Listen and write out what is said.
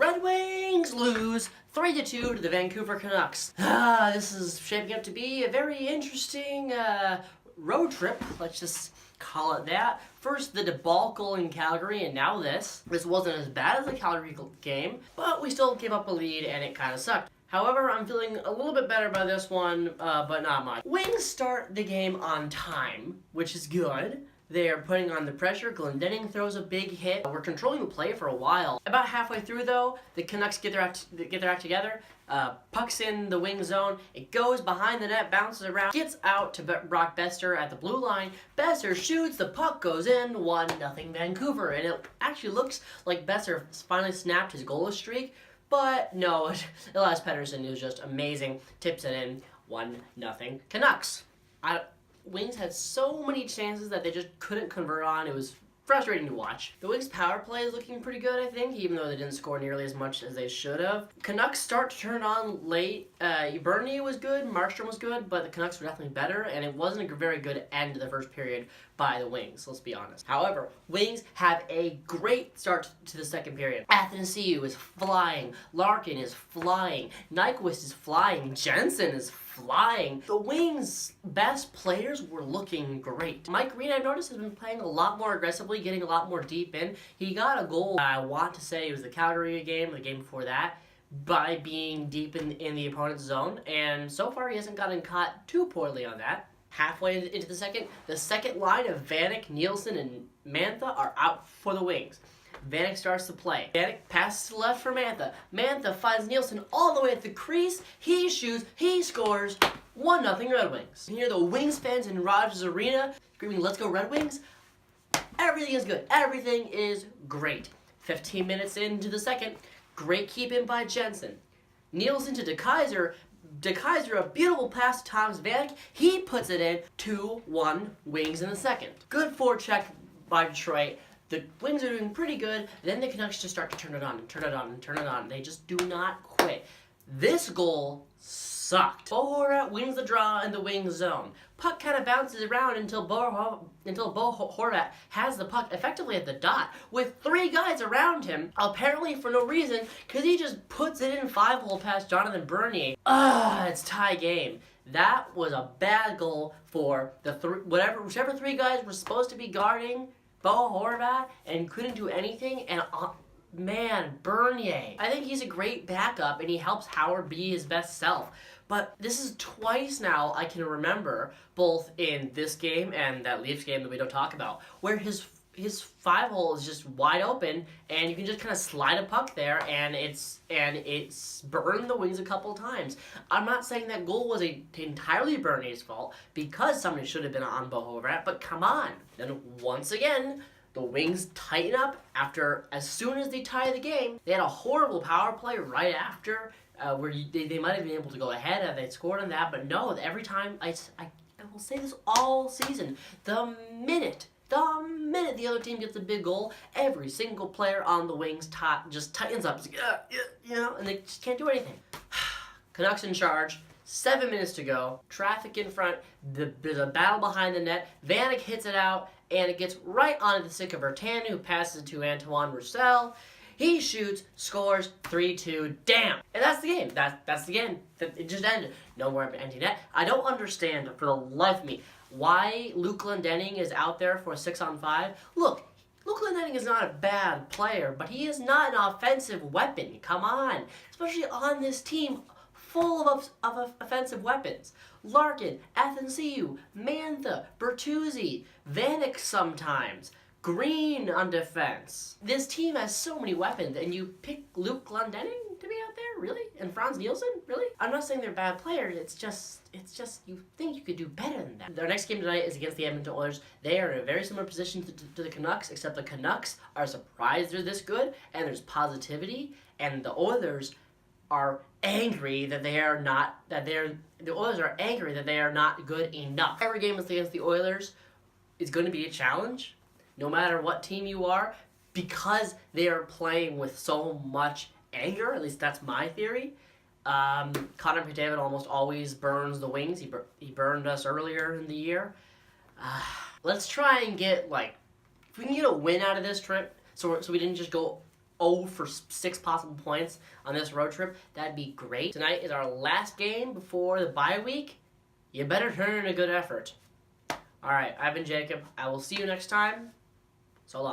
Red Wings lose 3-2 to the Vancouver Canucks. This is shaping up to be a very interesting road trip. Let's just call it that. First, the debacle in Calgary, and now this. This wasn't as bad as the Calgary game, but we still gave up a lead, and it kind of sucked. However, I'm feeling a little bit better by this one, but not much. Wings start the game on time, which is good. They are putting on the pressure. Glendening throws a big hit. We're controlling the play for a while. About halfway through, though, the Canucks get their act together. Puck's in the wing zone. It goes behind the net, bounces around, gets out to Brock Boeser at the blue line. Boeser shoots, the puck goes in, 1-0 Vancouver. And it actually looks like Boeser finally snapped his goalless streak, but no, Elias Pettersen was just amazing. Tips it in, 1-0 Canucks. Wings had so many chances that they just couldn't convert on. It was frustrating to watch. The Wings' power play is looking pretty good, I think, even though they didn't score nearly as much as they should have. Canucks start to turn on late. Bernier was good, Markstrom was good, but the Canucks were definitely better, and it wasn't a very good end to the first period by the Wings, let's be honest. However, Wings have a great start to the second period. Athanasiou is flying, Larkin is flying, Nyquist is flying, Jensen is flying. The Wings' best players were looking great. Mike Green, I've noticed, has been playing a lot more aggressively, getting a lot more deep in. He got a goal, I want to say it was the Calgary game, or the game before that, by being deep in the opponent's zone, and so far he hasn't gotten caught too poorly on that. Halfway into the second line of Vanek, Nielsen, and Mantha are out for the Wings. Vanek starts to play. Vanek passes to the left for Mantha. Mantha finds Nielsen all the way at the crease. He shoots. He scores. 1-0 Red Wings. You hear the Wings fans in Rogers Arena screaming, "Let's go Red Wings!" Everything is good. Everything is great. 15 minutes into the second, great keep in by Jensen. Nielsen to DeKaiser. DeKaiser, a beautiful pass to Thomas Vanek. He puts it in. 2-1 Wings in the second. Good forecheck by Detroit. The Wings are doing pretty good. Then the Canucks just start to turn it on and turn it on and turn it on. They just do not quit. This goal sucked. Bo Horvat wins the draw in the wing zone. Puck kind of bounces around until Bo Horvat has the puck effectively at the dot with 3 guys around him, apparently for no reason, because he just puts it in 5-hole past Jonathan Bernier. It's tie game. That was a bad goal for the whichever 3 guys were supposed to be guarding Bo Horvat and couldn't do anything, and man, Bernier. I think he's a great backup and he helps Howard be his best self. But this is twice now I can remember, both in this game and that Leafs game that we don't talk about, where his 5-hole is just wide open and you can just kind of slide a puck there and it's burned the Wings a couple times. I'm not saying that goal was entirely Bernier's fault, because somebody should have been on Bo Horvat, but come on. Then once again, the Wings tighten up as soon as they tie the game. They had a horrible power play right after, where they might have been able to go ahead if they scored on that, but no, every time, I will say this all season, the minute the other team gets a big goal, every single player on the Wings just tightens up, and they just can't do anything. Canucks in charge. 7 minutes to go. Traffic in front. There's a battle behind the net. Vanek hits it out, and it gets right onto the stick of Bertan, who passes it to Antoine Roussel. He shoots, scores, 3-2. Damn! And that's the game. That's the game. It just ended. No more empty net. I don't understand, for the life of me, why Luke Glendening is out there for a 6-on-5. Look, Luke Glendening is not a bad player, but he is not an offensive weapon. Come on. Especially on this team full of offensive weapons. Larkin, Athanasiou, Mantha, Bertuzzi, Vanek sometimes, Green on defense. This team has so many weapons, and you pick Luke Glendening to be out there? Really? And Franz Nielsen? Really? I'm not saying they're bad players, it's just you think you could do better than that. Their next game tonight is against the Edmonton Oilers. They are in a very similar position to the Canucks, except the Canucks are surprised they're this good, and there's positivity, and the Oilers are angry that the Oilers are angry that they are not good enough. Every game against the Oilers is going to be a challenge, no matter what team you are, because they are playing with so much anger. At least that's my theory. Connor McDavid almost always burns the Wings. He burned us earlier in the year. Let's try and get, if we can get a win out of this trip, so we didn't just go 0 for 6 possible points on this road trip, that'd be great. Tonight is our last game before the bye week. You better turn in a good effort. All right, I've been Jacob. I will see you next time. So long.